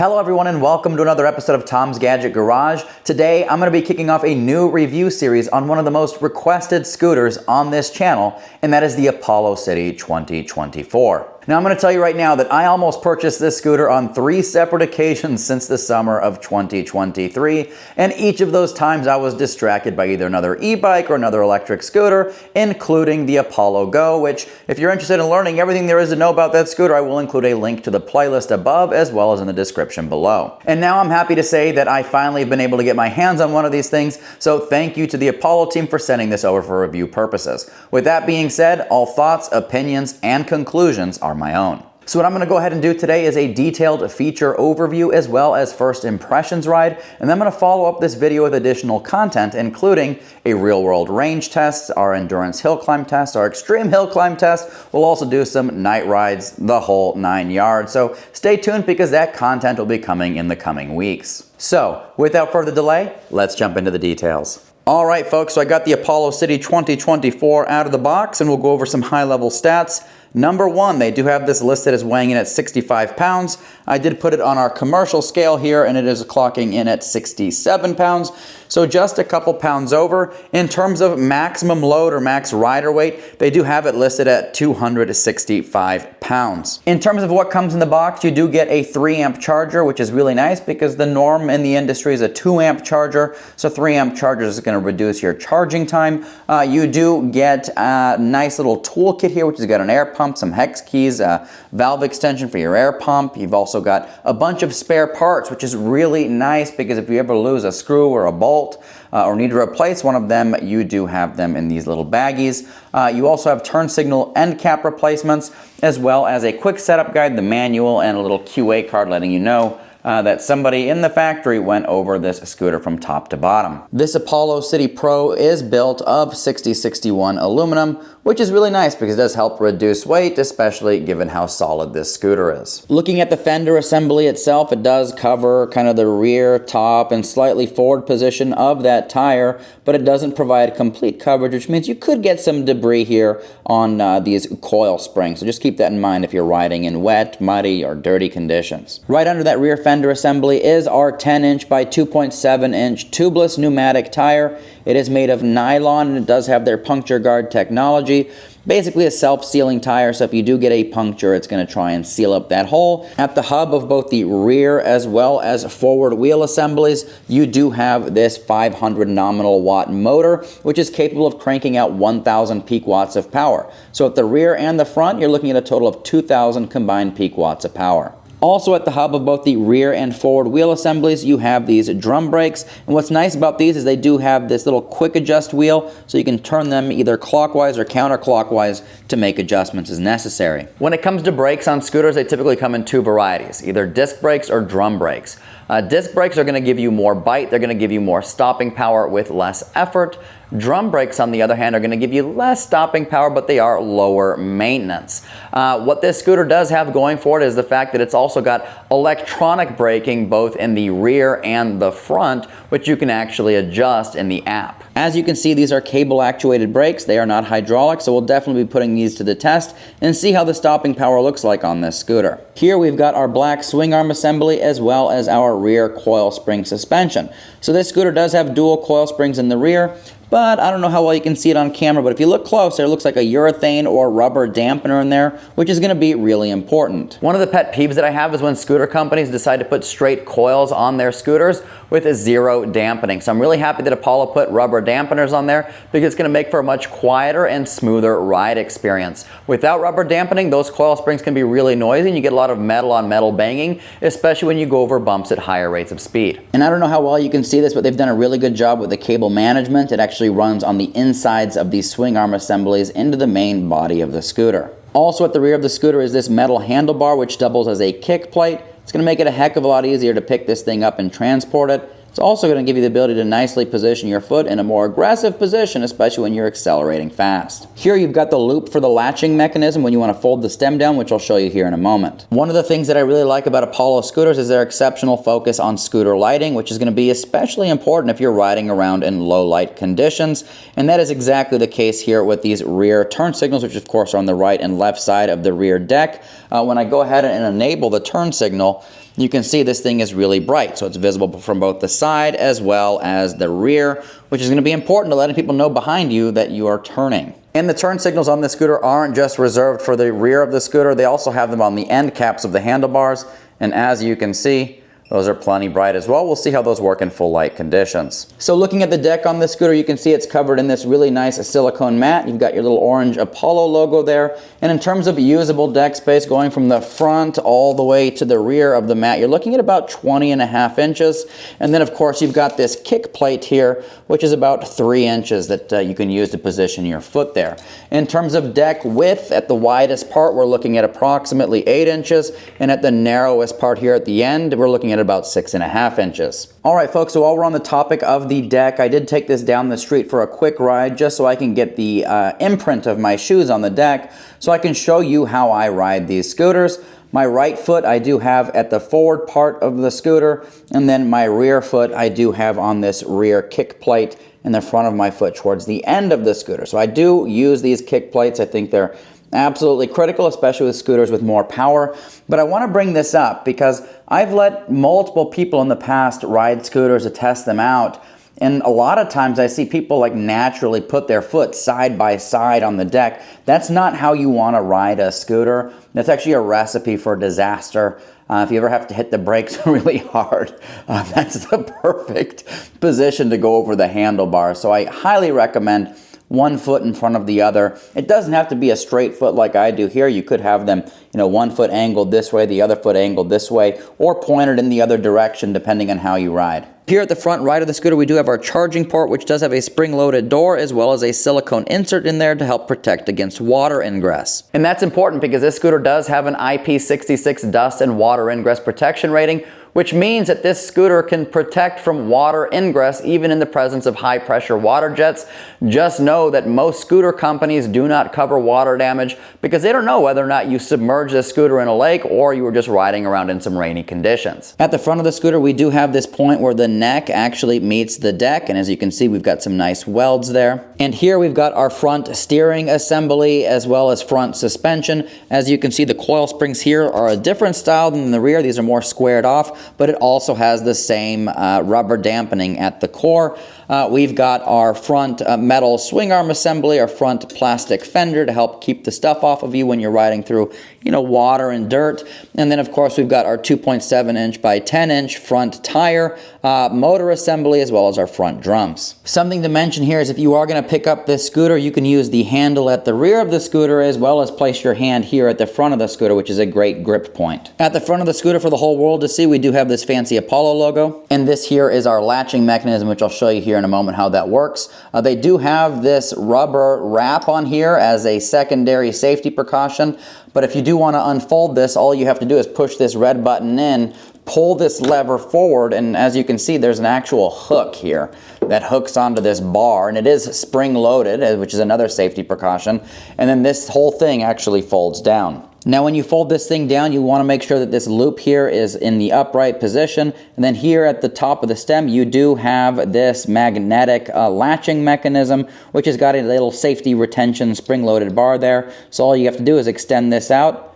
Hello everyone and welcome to another episode of Tom's Gadget Garage. Today I'm going to be kicking off a new review series on one of the most requested scooters on this channel, and that is the Apollo City 2024. Now I'm going to tell you right now that I almost purchased this scooter on 3 separate occasions since the summer of 2023, and each of those times I was distracted by either another e-bike or another electric scooter, including the Apollo Go, which if you're interested in learning everything there is to know about that scooter, I will include a link to the playlist above as well as in the description below. And now I'm happy to say that I finally have been able to get my hands on one of these things, so thank you to the Apollo team for sending this over for review purposes. With that being said, all thoughts, opinions, and conclusions are my own. So what I'm going to go ahead and do today is a detailed feature overview as well as first impressions ride, and then I'm going to follow up this video with additional content including a real-world range test, our endurance hill climb test, our extreme hill climb test. We'll also do some night rides, the whole 9 yards. So stay tuned because that content will be coming in the coming weeks. So without further delay, let's jump into the details. All right, folks, so I got the Apollo City 2024 out of the box and we'll go over some high-level stats. Number one, they do have this listed as weighing in at 65 pounds. I did put it on our commercial scale here and it is clocking in at 67 pounds. So just a couple pounds over. In terms of maximum load or max rider weight, they do have it listed at 265 pounds. In terms of what comes in the box, you do get a 3-amp charger, which is really nice because the norm in the industry is a 2-amp charger. So 3-amp charger is going to reduce your charging time. You do get a nice little toolkit here, which has got an air pump, some hex keys, a valve extension for your air pump. You've also got a bunch of spare parts, which is really nice because if you ever lose a screw or a bolt or need to replace one of them, you do have them in these little baggies. You also have turn signal end cap replacements, as well as a quick setup guide, the manual, and a little QA card letting you know that somebody in the factory went over this scooter from top to bottom. This Apollo City Pro is built of 6061 aluminum, which is really nice because it does help reduce weight, especially given how solid this scooter is. Looking at the fender assembly itself, it does cover kind of the rear, top, and slightly forward position of that tire, but it doesn't provide complete coverage, which means you could get some debris here on these coil springs. So just keep that in mind if you're riding in wet, muddy, or dirty conditions. Right under that rear fender assembly is our 10-inch by 2.7-inch tubeless pneumatic tire. It is made of nylon and it does have their puncture guard technology. Basically a self-sealing tire, so if you do get a puncture, it's going to try and seal up that hole. At the hub of both the rear as well as forward wheel assemblies, you do have this 500 nominal watt motor, which is capable of cranking out 1,000 peak watts of power. So at the rear and the front, you're looking at a total of 2,000 combined peak watts of power. Also at the hub of both the rear and forward wheel assemblies, you have these drum brakes. And what's nice about these is they do have this little quick adjust wheel, so you can turn them either clockwise or counterclockwise to make adjustments as necessary. When it comes to brakes on scooters, they typically come in 2 varieties, either disc brakes or drum brakes. Disc brakes are going to give you more bite, they're going to give you more stopping power with less effort. Drum brakes, on the other hand, are going to give you less stopping power, but they are lower maintenance. What this scooter does have going for it is the fact that it's also got electronic braking both in the rear and the front, which you can actually adjust in the app. As you can see, these are cable actuated brakes. They are not hydraulic, so we'll definitely be putting these to the test and see how the stopping power looks like on this scooter. Here we've got our black swing arm assembly as well as our rear coil spring suspension. So this scooter does have dual coil springs in the rear, but I don't know how well you can see it on camera, but if you look closer, it looks like a urethane or rubber dampener in there, which is going to be really important. One of the pet peeves that I have is when scooter companies decide to put straight coils on their scooters with a 0 dampening. So I'm really happy that Apollo put rubber dampeners on there because it's going to make for a much quieter and smoother ride experience. Without rubber dampening, those coil springs can be really noisy and you get a lot of metal on metal banging, especially when you go over bumps at higher rates of speed. And I don't know how well you can see this, but they've done a really good job with the cable management. It actually runs on the insides of these swing arm assemblies into the main body of the scooter. Also at the rear of the scooter is this metal handlebar which doubles as a kick plate. It's going to make it a heck of a lot easier to pick this thing up and transport it. It's also going to give you the ability to nicely position your foot in a more aggressive position, especially when you're accelerating fast. Here you've got the loop for the latching mechanism when you want to fold the stem down, which I'll show you here in a moment. One of the things that I really like about Apollo scooters is their exceptional focus on scooter lighting, which is going to be especially important if you're riding around in low light conditions. And that is exactly the case here with these rear turn signals, which of course are on the right and left side of the rear deck. When I go ahead and enable the turn signal, you can see this thing is really bright. So it's visible from both the side as well as the rear, which is going to be important to letting people know behind you that you are turning. And the turn signals on this scooter aren't just reserved for the rear of the scooter, they also have them on the end caps of the handlebars. And as you can see, those are plenty bright as well. We'll see how those work in full light conditions. So looking at the deck on this scooter, you can see it's covered in this really nice silicone mat. You've got your little orange Apollo logo there. And in terms of usable deck space, going from the front all the way to the rear of the mat, you're looking at about 20.5 inches. And then of course you've got this kick plate here, which is about 3 inches that you can use to position your foot there. In terms of deck width, at the widest part, we're looking at approximately 8 inches. And at the narrowest part here at the end, we're looking at about 6.5 inches. All right, folks, so while we're on the topic of the deck, I did take this down the street for a quick ride just so I can get the imprint of my shoes on the deck so I can show you how I ride these scooters. My right foot I do have at the forward part of the scooter, and then my rear foot I do have on this rear kick plate in the front of my foot towards the end of the scooter. So I do use these kick plates. I think they're absolutely critical, especially with scooters with more power. But I want to bring this up because I've let multiple people in the past ride scooters to test them out. And a lot of times I see people like naturally put their foot side by side on the deck. That's not how you want to ride a scooter. That's actually a recipe for disaster. If you ever have to hit the brakes really hard, that's the perfect position to go over the handlebars. So I highly recommend one foot in front of the other. It doesn't have to be a straight foot like I do here. You could have them, one foot angled this way, the other foot angled this way, or pointed in the other direction depending on how you ride. Here at the front right of the scooter, we do have our charging port, which does have a spring-loaded door as well as a silicone insert in there to help protect against water ingress. And that's important because this scooter does have an IP66 dust and water ingress protection rating, which means that this scooter can protect from water ingress even in the presence of high pressure water jets. Just know that most scooter companies do not cover water damage because they don't know whether or not you submerged this scooter in a lake or you were just riding around in some rainy conditions. At the front of the scooter, we do have this point where the neck actually meets the deck, and as you can see, we've got some nice welds there. And here we've got our front steering assembly as well as front suspension. As you can see, the coil springs here are a different style than the rear. These are more squared off, but it also has the same rubber dampening at the core. We've got our front metal swing arm assembly, our front plastic fender to help keep the stuff off of you when you're riding through, water and dirt. And then, of course, we've got our 2.7 inch by 10 inch front tire, motor assembly, as well as our front drums. Something to mention here is if you are going to pick up this scooter, you can use the handle at the rear of the scooter as well as place your hand here at the front of the scooter, which is a great grip point. At the front of the scooter for the whole world to see, we do have this fancy Apollo logo. And this here is our latching mechanism, which I'll show you here in a moment how that works. They do have this rubber wrap on here as a secondary safety precaution. But if you do want to unfold this, all you have to do is push this red button in, pull this lever forward, and as you can see, there's an actual hook here that hooks onto this bar, and it is spring loaded, which is another safety precaution. And then this whole thing actually folds down. Now when you fold this thing down, you want to make sure that this loop here is in the upright position. And then here at the top of the stem, you do have this magnetic latching mechanism, which has got a little safety retention spring-loaded bar there. So all you have to do is extend this out,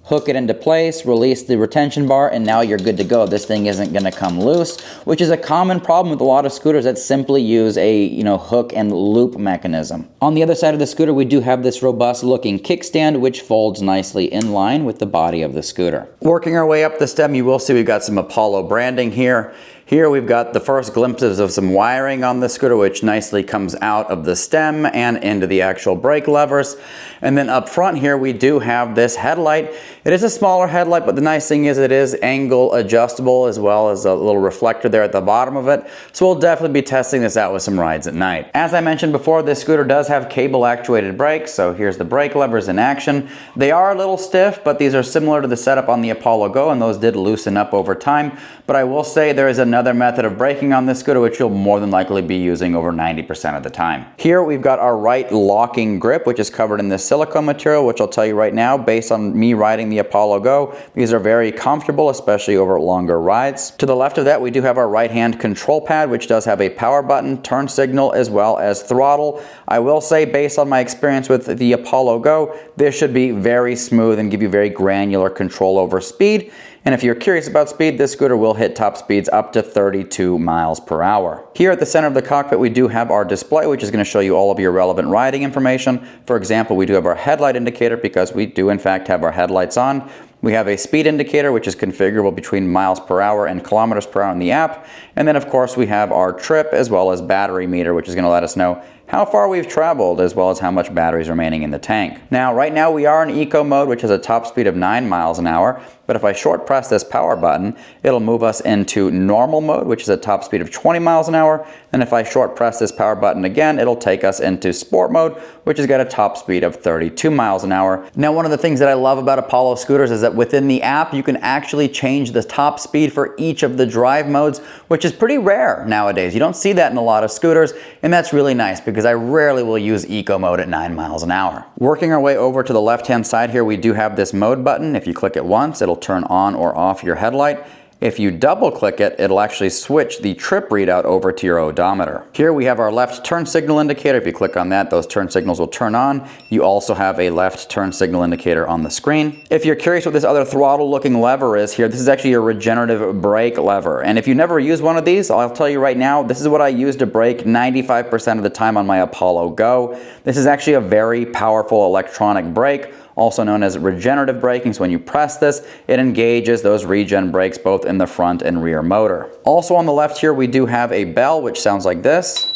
hook it into place, release the retention bar, and now you're good to go. This thing isn't going to come loose, which is a common problem with a lot of scooters that simply use a hook and loop mechanism. On the other side of the scooter, we do have this robust looking kickstand, which folds nicely in line with the body of the scooter. Working our way up the stem, you will see we've got some Apollo branding here. Here we've got the first glimpses of some wiring on the scooter, which nicely comes out of the stem and into the actual brake levers. And then up front here, we do have this headlight. It is a smaller headlight, but the nice thing is it is angle adjustable as well as a little reflector there at the bottom of it. So we'll definitely be testing this out with some rides at night. As I mentioned before, this scooter does have cable actuated brakes. So here's the brake levers in action. They are a little stiff, but these are similar to the setup on the Apollo Go, and those did loosen up over time. But I will say there is another method of braking on this scooter which you'll more than likely be using over 90% of the time. Here we've got our right locking grip, which is covered in this silicone material, which I'll tell you right now, based on me riding the Apollo Go, these are very comfortable, especially over longer rides. To the left of that, we do have our right hand control pad, which does have a power button, turn signal, as well as throttle. I will say, based on my experience with the Apollo Go, this should be very smooth and give you very granular control over speed. And if you're curious about speed, this scooter will hit top speeds up to 32 miles per hour. Here at the center of the cockpit, we do have our display, which is going to show you all of your relevant riding information. For example, we do have our headlight indicator because we do in fact have our headlights on. We have a speed indicator, which is configurable between miles per hour and kilometers per hour in the app. And then of course we have our trip as well as battery meter, which is going to let us know how far we've traveled as well as how much battery is remaining in the tank. Now right now we are in eco mode, which has a top speed of 9 miles an hour. But if I short press this power button, it'll move us into normal mode, which is a top speed of 20 miles an hour. And if I short press this power button again, it'll take us into sport mode, which has got a top speed of 32 miles an hour. Now, one of the things that I love about Apollo scooters is that within the app, you can actually change the top speed for each of the drive modes, which is pretty rare nowadays. You don't see that in a lot of scooters, and that's really nice because I rarely will use eco mode at 9 miles an hour. Working our way over to the left-hand side here, we do have this mode button. If you click it once, it'll turn on or off your headlight. If you double click it, it'll actually switch the trip readout over to your odometer. Here we have our left turn signal indicator. If you click on that, those turn signals will turn on. You also have a left turn signal indicator on the screen. If you're curious what this other throttle looking lever is here, this is actually a regenerative brake lever. And if you never use one of these, I'll tell you right now, this is what I use to brake 95% of the time on my Apollo Go. This is actually a very powerful electronic brake, also known as regenerative braking. So when you press this, it engages those regen brakes both in the front and rear motor. Also on the left here, we do have a bell, which sounds like this.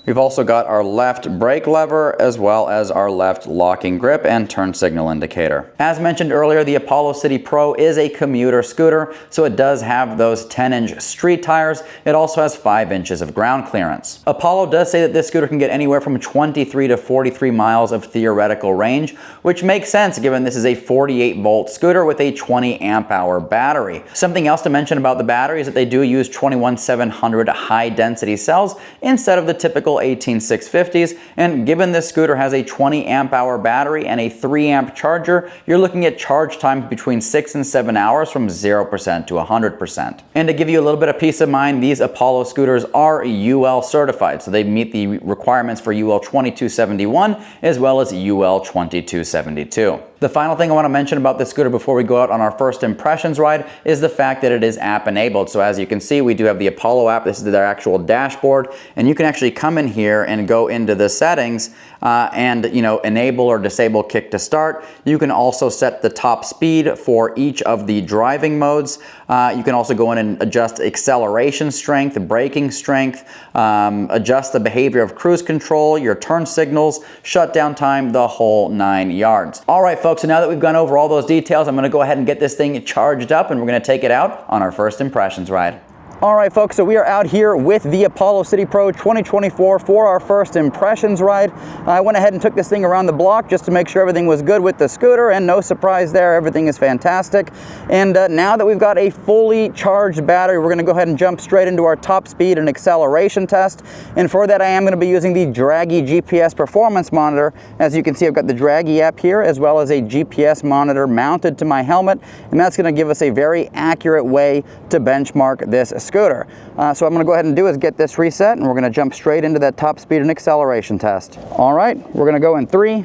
We've also got our left brake lever as well as our left locking grip and turn signal indicator. As mentioned earlier, the Apollo City Pro is a commuter scooter, so it does have those 10-inch street tires. It also has 5 inches of ground clearance. Apollo does say that this scooter can get anywhere from 23 to 43 miles of theoretical range, which makes sense given this is a 48-volt scooter with a 20 amp hour battery. Something else to mention about the battery is that they do use 21700 high-density cells instead of the typical 18650s, and given this scooter has a 20 amp hour battery and a 3 amp charger, you're looking at charge times between 6 and 7 hours from 0% to 100%. And to give you a little bit of peace of mind, these Apollo scooters are UL certified, so they meet the requirements for UL 2271 as well as UL 2272. The final thing I want to mention about this scooter before we go out on our first impressions ride is the fact that it is app enabled. So as you can see, we do have the Apollo app. This is their actual dashboard, and you can actually come in here and go into the settings and enable or disable kick to start. You can also set the top speed for each of the driving modes. You can also go in and adjust acceleration strength, braking strength, adjust the behavior of cruise control, your turn signals, shutdown time, the whole 9 yards. All right, folks, so now that we've gone over all those details, I'm going to go ahead and get this thing charged up, and we're going to take it out on our first impressions ride. All right, folks, so we are out here with the Apollo City Pro 2024 for our first impressions ride. I went ahead and took this thing around the block just to make sure everything was good with the scooter, and no surprise there, everything is fantastic. And now that we've got a fully charged battery, we're gonna go ahead and jump straight into our top speed and acceleration test. And for that, I am gonna be using the Draggy GPS performance monitor. As you can see, I've got the Draggy app here, as well as a GPS monitor mounted to my helmet, and that's gonna give us a very accurate way to benchmark this scooter. So I'm going to go ahead and do is get this reset, and we're going to jump straight into that top speed and acceleration test. All right, we're going to go in 3,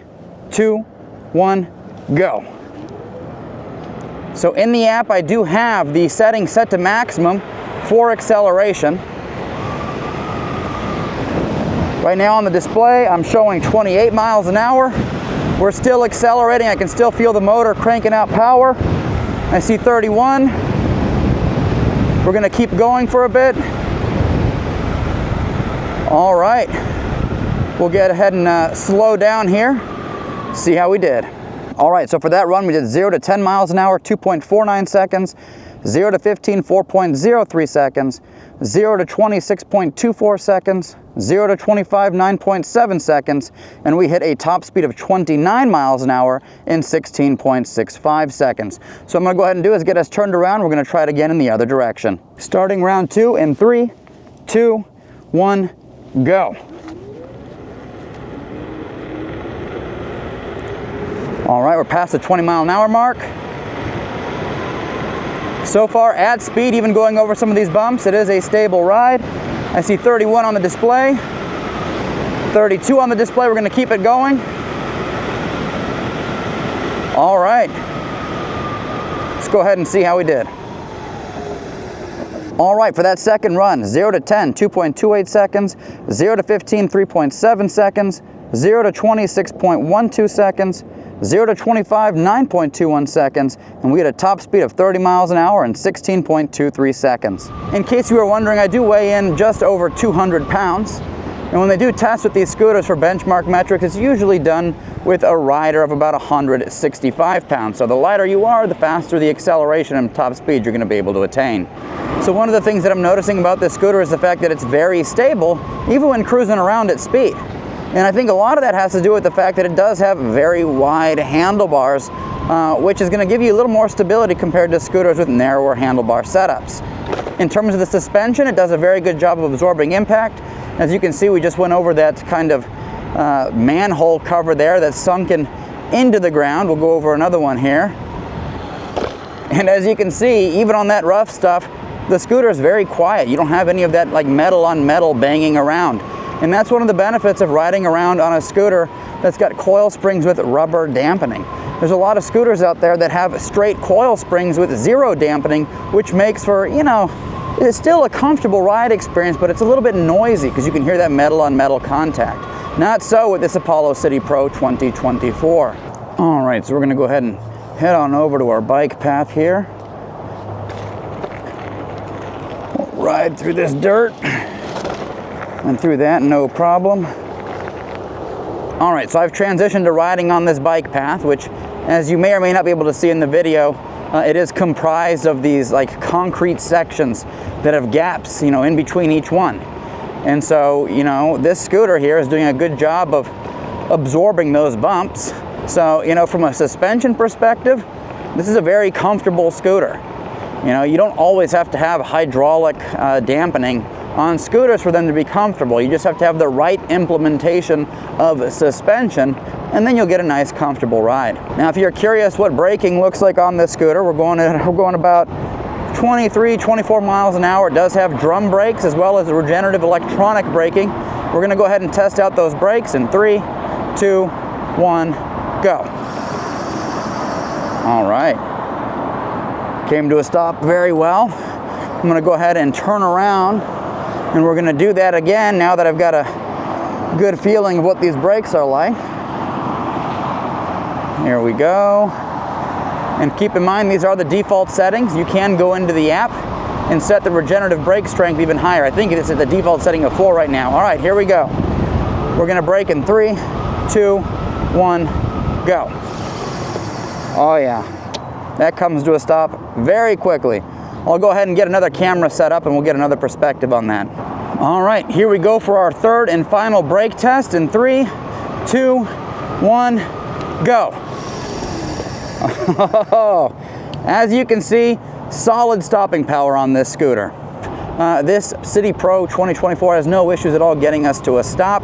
2, 1, go. So in the app, I do have the setting set to maximum for acceleration. Right now on the display, I'm showing 28 miles an hour. We're still accelerating. I can still feel the motor cranking out power. I see 31. We're going to keep going for a bit. All right. We'll get ahead and slow down here. See how we did. All right, so for that run, we did 0 to 10 miles an hour, 2.49 seconds. 0 to 15, 4.03 seconds. 0 to 20, 6.24 seconds. 0 to 25, 9.7 seconds. And we hit a top speed of 29 miles an hour in 16.65 seconds. So I'm going to go ahead and do is get us turned around. We're going to try it again in the other direction. Starting round 2 in 3, 2, 1, go. All right, we're past the 20 mile an hour mark. So far at speed, even going over some of these bumps, it is a stable ride. I see 31 on the display, 32 on the display. We're going to keep it going. All right. Let's go ahead and see how we did. All right, for that second run, 0 to 10, 2.28 seconds, 0 to 15, 3.7 seconds, 0 to 20, 6.12 seconds, 0 to 25, 9.21 seconds, and we had a top speed of 30 miles an hour in 16.23 seconds. In case you were wondering, I do weigh in just over 200 pounds. And when they do tests with these scooters for benchmark metrics, it's usually done with a rider of about 165 pounds. So the lighter you are, the faster the acceleration and top speed you're going to be able to attain. So one of the things that I'm noticing about this scooter is the fact that it's very stable, even when cruising around at speed. And I think a lot of that has to do with the fact that it does have very wide handlebars, which is going to give you a little more stability compared to scooters with narrower handlebar setups. In terms of the suspension, it does a very good job of absorbing impact. As you can see, we just went over that kind of manhole cover there that's sunken into the ground. We'll go over another one here. And as you can see, even on that rough stuff, the scooter is very quiet. You don't have any of that like metal on metal banging around. And that's one of the benefits of riding around on a scooter that's got coil springs with rubber dampening. There's a lot of scooters out there that have straight coil springs with zero dampening, which makes for, you know, it's still a comfortable ride experience, but it's a little bit noisy because you can hear that metal on metal contact. Not so with this Apollo City Pro 2024. All right, so we're gonna go ahead and head on over to our bike path here. We'll ride through this dirt. And through that, no problem. All right, so I've transitioned to riding on this bike path, which, as you may or may not be able to see in the video, it is comprised of these like concrete sections that have gaps, you know, in between each one. And so, you know, this scooter here is doing a good job of absorbing those bumps. So, you know, from a suspension perspective, this is a very comfortable scooter. You know, you don't always have to have hydraulic dampening on scooters for them to be comfortable. You just have to have the right implementation of suspension, and then you'll get a nice comfortable ride. Now if you're curious what braking looks like on this scooter, we're going about 23, 24 miles an hour. It does have drum brakes as well as regenerative electronic braking. We're going to go ahead and test out those brakes in 3, 2, 1, go. All right. Came to a stop very well. I'm going to go ahead and turn around, and we're going to do that again now that I've got a good feeling of what these brakes are like. Here we go. And keep in mind, these are the default settings. You can go into the app and set the regenerative brake strength even higher. I think it's at the default setting of 4 right now. All right, here we go. We're going to brake in 3, 2, 1, go. Oh yeah, that comes to a stop very quickly. I'll go ahead and get another camera set up and we'll get another perspective on that. All right, here we go for our third and final brake test in 3, 2, 1, go. As you can see, solid stopping power on this scooter. This City Pro 2024 has no issues at all getting us to a stop,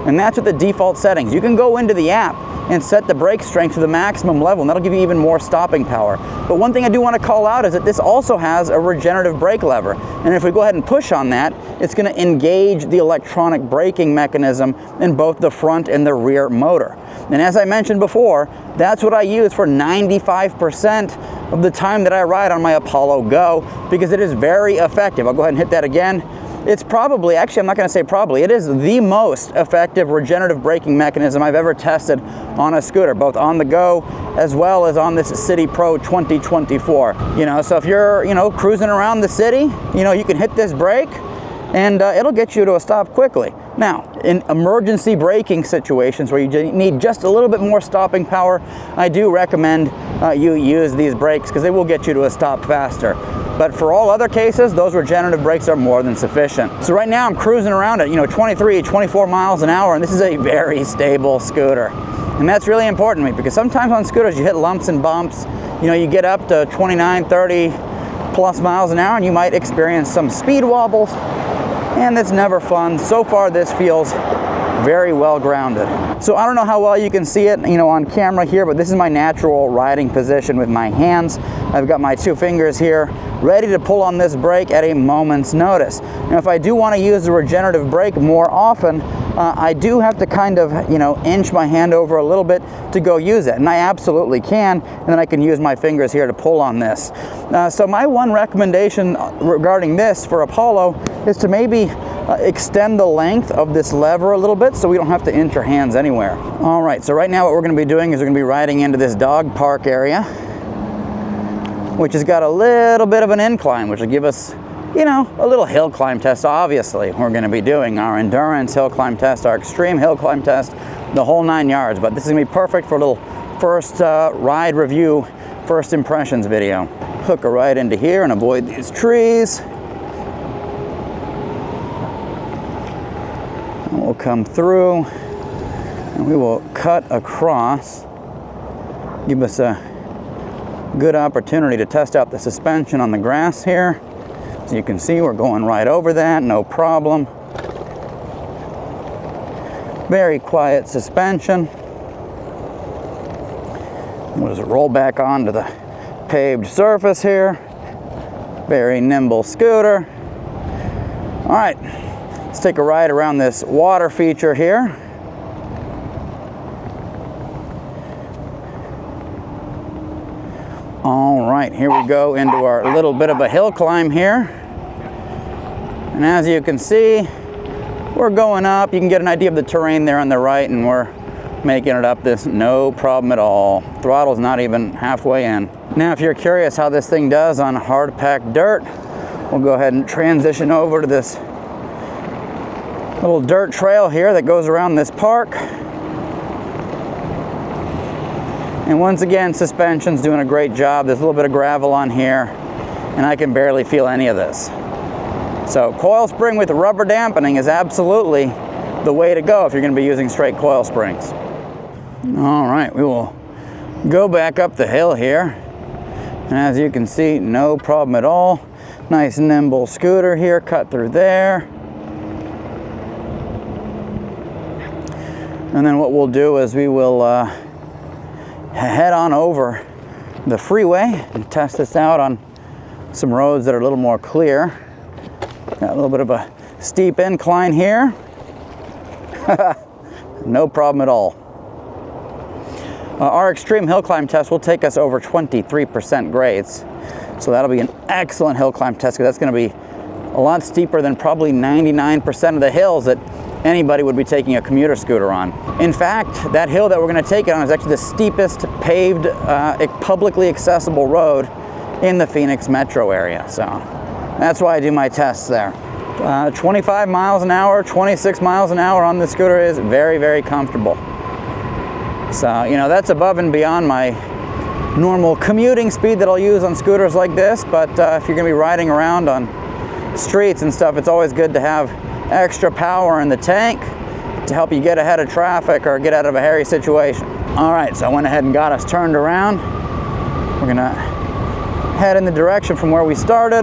and that's with the default settings. You can go into the app and set the brake strength to the maximum level, and that'll give you even more stopping power. But one thing I do want to call out is that this also has a regenerative brake lever, and if we go ahead and push on that, it's going to engage the electronic braking mechanism in both the front and the rear motor. And as I mentioned before, that's what I use for 95% of the time that I ride on my Apollo Go, because it is very effective. I'll go ahead and hit that again. It's probably, actually I'm not going to say probably, it is the most effective regenerative braking mechanism I've ever tested on a scooter, both on the go as well as on this City Pro 2024. You know, so if you're, you know, cruising around the city, you know, you can hit this brake and it'll get you to a stop quickly. Now, in emergency braking situations where you need just a little bit more stopping power, I do recommend you use these brakes because they will get you to a stop faster. But for all other cases, those regenerative brakes are more than sufficient. So right now I'm cruising around at, you know, 23, 24 miles an hour, and this is a very stable scooter. And that's really important to me because sometimes on scooters you hit lumps and bumps. You know, you get up to 29, 30 plus miles an hour and you might experience some speed wobbles, and that's never fun. So far this feels very well grounded. So I don't know how well you can see it, you know, on camera here, but this is my natural riding position with my hands I've got my 2 fingers here ready to pull on this brake at a moment's notice. Now, if I do want to use the regenerative brake more often, I do have to kind of, inch my hand over a little bit to go use it, and I absolutely can, and then I can use my fingers here to pull on this. So my one recommendation regarding this for Apollo is to maybe extend the length of this lever a little bit so we don't have to inch our hands anywhere. All right, so right now what we're going to be doing is we're going to be riding into this dog park area, which has got a little bit of an incline, which will give us, a little hill climb test. Obviously, we're going to be doing our endurance hill climb test, our extreme hill climb test, the whole 9 yards. But this is going to be perfect for a little first ride review, first impressions video. Hook her right into here and avoid these trees. And we'll come through and we will cut across. Give us a good opportunity to test out the suspension on the grass here. As you can see, we're going right over that, no problem. Very quiet suspension. We'll just roll back onto the paved surface here. Very nimble scooter. All right, let's take a ride around this water feature here. All right, here we go into our little bit of a hill climb here. And as you can see, we're going up. You can get an idea of the terrain there on the right, and we're making it up this no problem at all. Throttle's not even halfway in. Now, if you're curious how this thing does on hard packed dirt, we'll go ahead and transition over to this little dirt trail here that goes around this park. And once again, suspension's doing a great job. There's a little bit of gravel on here, and I can barely feel any of this. So coil spring with rubber dampening is absolutely the way to go if you're going to be using straight coil springs. All right, we will go back up the hill here. And as you can see, no problem at all. Nice nimble scooter here, cut through there. And then what we'll do is we will head on over the freeway and test this out on some roads that are a little more clear. Got a little bit of a steep incline here. No problem at all. Our extreme hill climb test will take us over 23% grades. So that'll be an excellent hill climb test, because that's going to be a lot steeper than probably 99% of the hills that anybody would be taking a commuter scooter on. In fact, that hill that we're going to take it on is actually the steepest paved, publicly accessible road in the Phoenix metro area. So that's why I do my tests there. 25 miles an hour, 26 miles an hour on the scooter is very, very comfortable. So, that's above and beyond my normal commuting speed that I'll use on scooters like this. But if you're going to be riding around on streets and stuff, it's always good to have extra power in the tank to help you get ahead of traffic or get out of a hairy situation. All right, so I went ahead and got us turned around. We're going to head in the direction from where we started.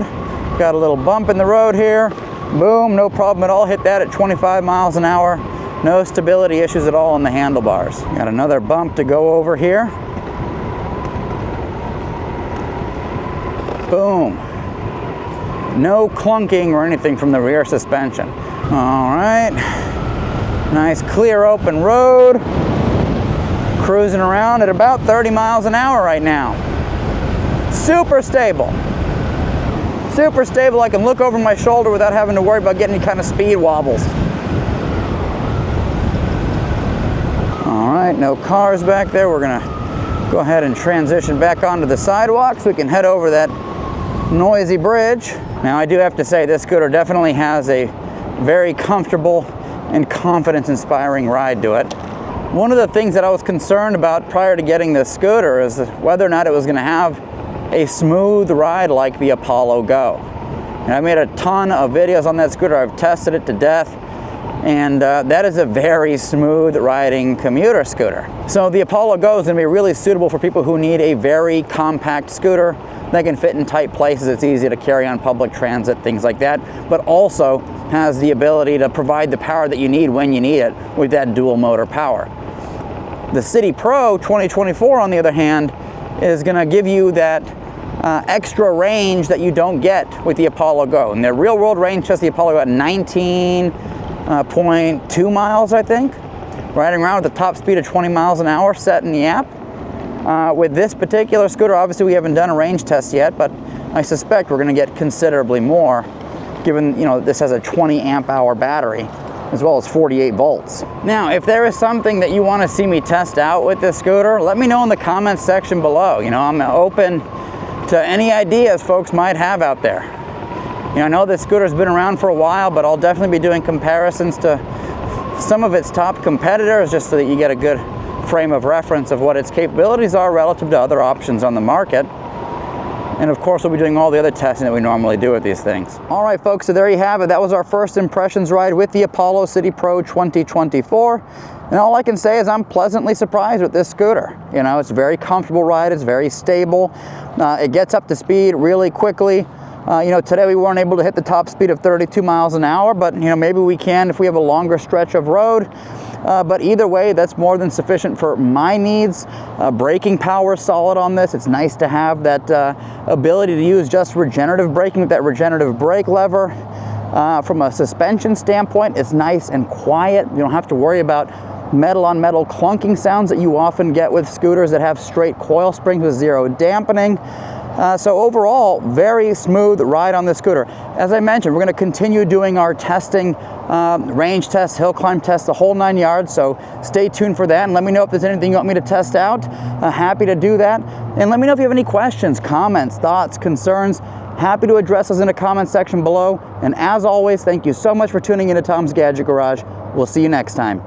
Got a little bump in the road here. Boom, no problem at all. Hit that at 25 miles an hour. No stability issues at all on the handlebars. Got another bump to go over here. Boom. No clunking or anything from the rear suspension. All right. Nice clear open road. Cruising around at about 30 miles an hour right now. Super stable. Super stable. I can look over my shoulder without having to worry about getting any kind of speed wobbles. All right, no cars back there. We're gonna go ahead and transition back onto the sidewalk so we can head over that noisy bridge. Now, I do have to say this scooter definitely has a very comfortable and confidence-inspiring ride to it. One of the things that I was concerned about prior to getting this scooter is whether or not it was going to have a smooth ride like the Apollo Go. And I made a ton of videos on that scooter. I've tested it to death, and that is a very smooth riding commuter scooter. So the Apollo Go is going to be really suitable for people who need a very compact scooter that can fit in tight places. It's easy to carry on public transit, things like that, but also has the ability to provide the power that you need when you need it with that dual motor power. The City Pro 2024, on the other hand, is going to give you that extra range that you don't get with the Apollo Go. And the real world range test, the Apollo Go at 19.2 miles, I think, riding around with a top speed of 20 miles an hour set in the app. With this particular scooter, obviously we haven't done a range test yet, but I suspect we're going to get considerably more, given this has a 20 amp hour battery as well as 48 volts. Now, if there is something that you want to see me test out with this scooter, let me know in the comments section below. I'm open to any ideas folks might have out there. I know this scooter's been around for a while, but I'll definitely be doing comparisons to some of its top competitors, just so that you get a good frame of reference of what its capabilities are relative to other options on the market. And of course, we'll be doing all the other testing that we normally do with these things. All right, folks, so there you have it. That was our first impressions ride with the Apollo City Pro 2024. And all I can say is I'm pleasantly surprised with this scooter. It's a very comfortable ride. It's very stable. It gets up to speed really quickly. Today we weren't able to hit the top speed of 32 miles an hour, but maybe we can if we have a longer stretch of road. But either way, that's more than sufficient for my needs. Braking power is solid on this. It's nice to have that ability to use just regenerative braking with that regenerative brake lever. From a suspension standpoint, it's nice and quiet. You don't have to worry about metal on metal clunking sounds that you often get with scooters that have straight coil springs with zero dampening. So overall, very smooth ride on this scooter. As I mentioned, we're going to continue doing our testing, range tests, hill climb tests, the whole 9 yards. So stay tuned for that, and let me know if there's anything you want me to test out. Happy to do that. And let me know if you have any questions, comments, thoughts, concerns. Happy to address those in the comment section below. And as always, thank you so much for tuning into Tom's Gadget Garage. We'll see you next time.